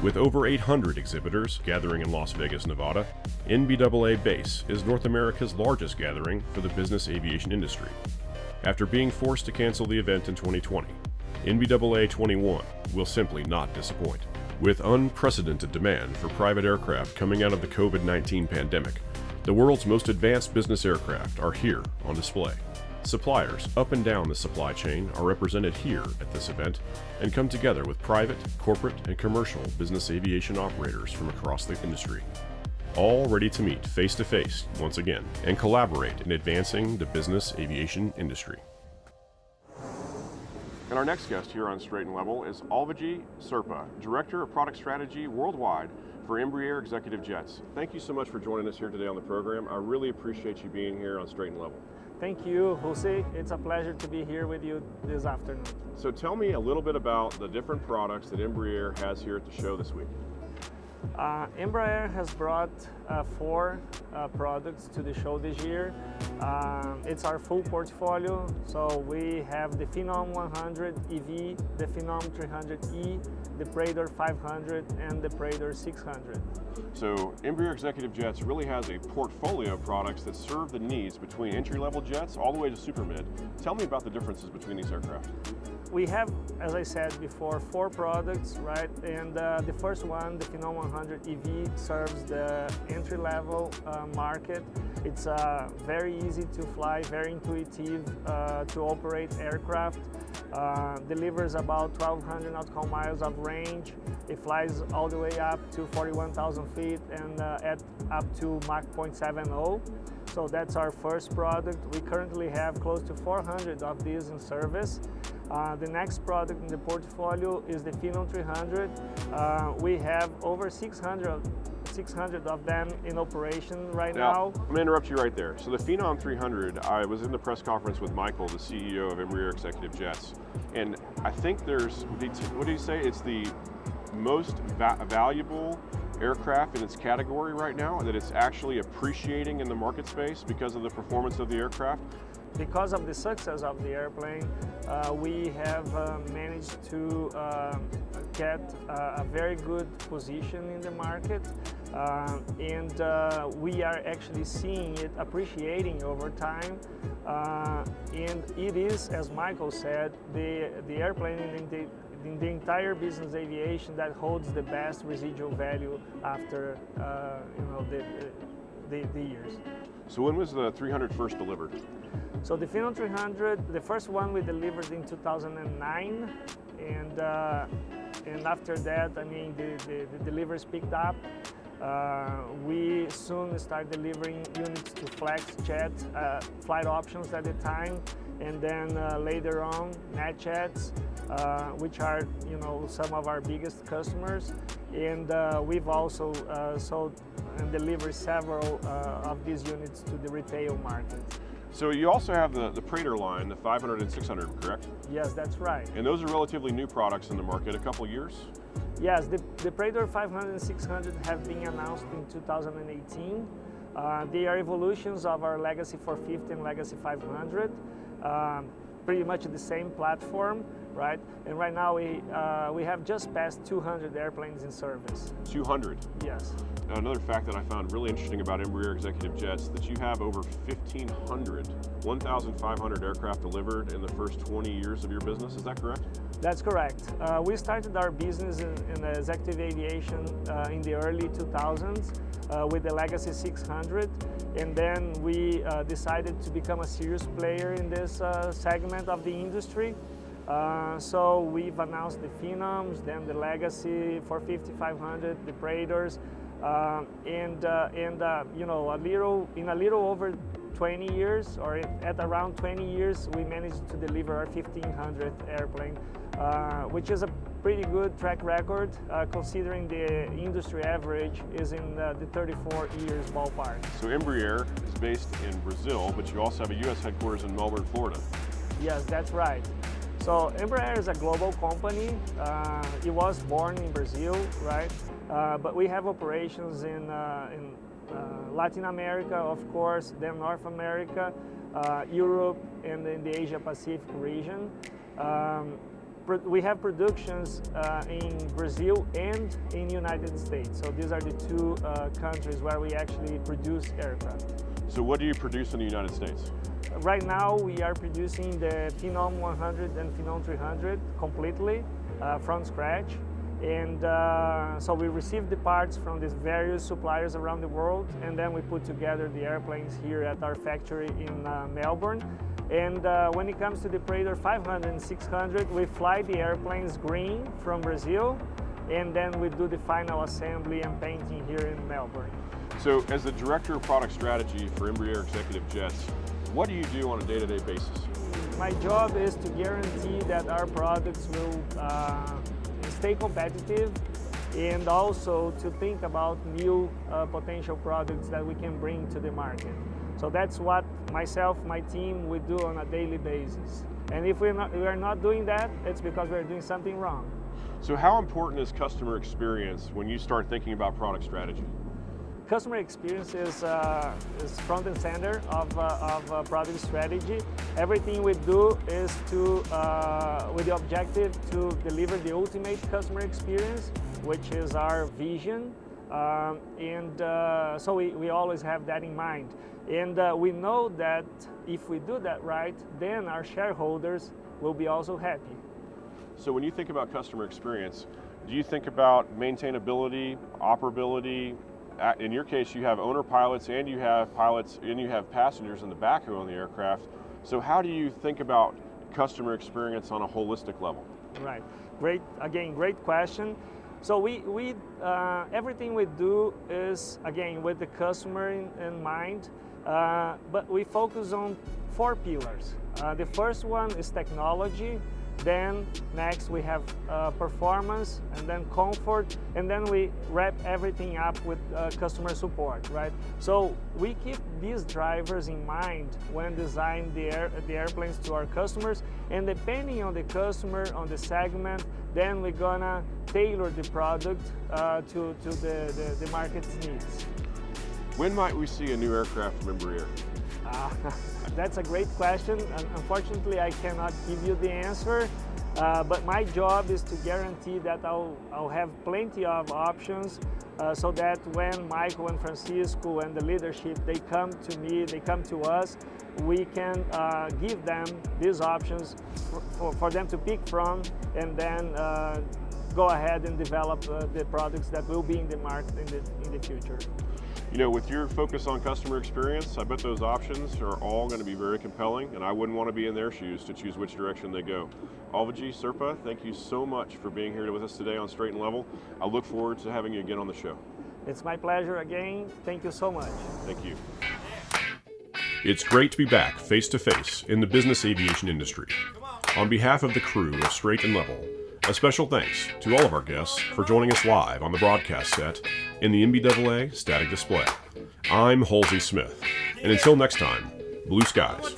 With over 800 exhibitors gathering in Las Vegas, Nevada, NBAA-BACE is North America's largest gathering for the business aviation industry. After being forced to cancel the event in 2020, NBAA 21 will simply not disappoint. With unprecedented demand for private aircraft coming out of the COVID-19 pandemic, the world's most advanced business aircraft are here on display. Suppliers up and down the supply chain are represented here at this event and come together with private, corporate, and commercial business aviation operators from across the industry, all ready to meet face-to-face once again and collaborate in advancing the business aviation industry. And our next guest here on Straight and Level is Alvadi Serpa, Director of Product Strategy Worldwide for Embraer Executive Jets. Thank you so much for joining us here today on the program. I really appreciate you being here on Straight and Level. Thank you, Hulsey. It's a pleasure to be here with you this afternoon. So tell me a little bit about the different products that Embraer has here at the show this week. Embraer has brought 4 products to the show this year. It's our full portfolio. So we have the Phenom 100 EV, the Phenom 300E, the Praetor 500, and the Praetor 600. So Embraer Executive Jets really has a portfolio of products that serve the needs between entry-level jets all the way to super mid. Tell me about the differences between these aircraft. We have, as I said before, 4 products, right? And the first one, the Phenom 100 EV, serves the entry-level market. It's very easy to fly, very intuitive to operate aircraft. Delivers about 1,200 nautical miles of range. It flies all the way up to 41,000 feet and at up to Mach 0.70. So that's our first product. We currently have close to 400 of these in service. The next product in the portfolio is the Phenom 300. We have over 600 of them in operation right now. I'm going to interrupt you right there. So the Phenom 300, I was in the press conference with Michael, the CEO of Embraer Executive Jets, and I think there's, what did he say? It's the most valuable aircraft in its category right now, and that it's actually appreciating in the market space because of the performance of the aircraft. Because of the success of the airplane, we have managed to get a very good position in the market, and we are actually seeing it appreciating over time. And it is, as Michael said, the airplane in the entire business aviation that holds the best residual value after the years. So when was the 300 first delivered? So the Phenom 300, the first one we delivered in 2009, and after that, I mean, the deliveries picked up. We soon start delivering units to Flex Jet, flight options at the time, and then later on NetJets, which are some of our biggest customers, and we've also sold and delivered several of these units to the retail market. So you also have the Praetor line, the 500 and 600, correct? Yes, that's right. And those are relatively new products in the market, a couple years? Yes, the Praetor 500 and 600 have been announced in 2018. They are evolutions of our Legacy 450 and Legacy 500, pretty much the same platform, right? And right now we have just passed 200 airplanes in service. 200? Yes. Now, another fact that I found really interesting about Embraer Executive Jets, that you have over 1,500 aircraft delivered in the first 20 years of your business. Is that correct? That's correct. We started our business in executive aviation in the early 2000s with the Legacy 600, and then we decided to become a serious player in this segment of the industry. So we've announced the Phenoms, then the Legacy 450, 500, the Praetors, in a little over 20 years, or at around 20 years, we managed to deliver our 1,500th airplane, which is a pretty good track record, considering the industry average is in the 34 years ballpark. So Embraer is based in Brazil, but you also have a U.S. headquarters in Melbourne, Florida. Yes, that's right. So Embraer is a global company. It was born in Brazil, right? But we have operations in Latin America, of course, then North America, Europe, and in the Asia Pacific region. we have productions in Brazil and in United States. So these are the two countries where we actually produce aircraft. So what do you produce in the United States? Right now we are producing the Phenom 100 and Phenom 300 completely from scratch. And so we receive the parts from these various suppliers around the world, and then we put together the airplanes here at our factory in Melbourne. And when it comes to the Praetor 500 and 600, we fly the airplanes green from Brazil, and then we do the final assembly and painting here in Melbourne. So as the Director of Product Strategy for Embraer Executive Jets, what do you do on a day-to-day basis? My job is to guarantee that our products will stay competitive, and also to think about new potential products that we can bring to the market. So that's what myself, my team, we do on a daily basis. And if we are not doing that, it's because we're doing something wrong. So how important is customer experience when you start thinking about product strategy? Customer experience is front and center of product strategy. Everything we do is with the objective to deliver the ultimate customer experience, which is our vision. So we always have that in mind. And we know that if we do that right, then our shareholders will be also happy. So when you think about customer experience, do you think about maintainability, operability? In your case, you have owner pilots and you have passengers in the back who own the aircraft. So how do you think about customer experience on a holistic level? Right. Great question. So everything we do is, again, with the customer in mind, but we focus on 4 pillars. The first one is technology. Then next we have performance, and then comfort, and then we wrap everything up with customer support, right? So we keep these drivers in mind when designing the airplanes to our customers, and depending on the customer, on the segment, then we're gonna tailor the product to the market's needs. When might we see a new aircraft from Embraer? That's a great question. Unfortunately, I cannot give you the answer, but my job is to guarantee that I'll have plenty of options so that when Michael and Francisco and the leadership, they come to me, they come to us, we can give them these options for them to pick from, and then go ahead and develop the products that will be in the market in the future. You know, with your focus on customer experience, I bet those options are all going to be very compelling, and I wouldn't want to be in their shoes to choose which direction they go. Alvadi Serpa, thank you so much for being here with us today on Straight and Level. I look forward to having you again on the show. It's my pleasure again. Thank you so much. Thank you. It's great to be back face-to-face in the business aviation industry. On behalf of the crew of Straight and Level, a special thanks to all of our guests for joining us live on the broadcast set in the NBAA static display. I'm Hulsey Smith, and until next time, blue skies.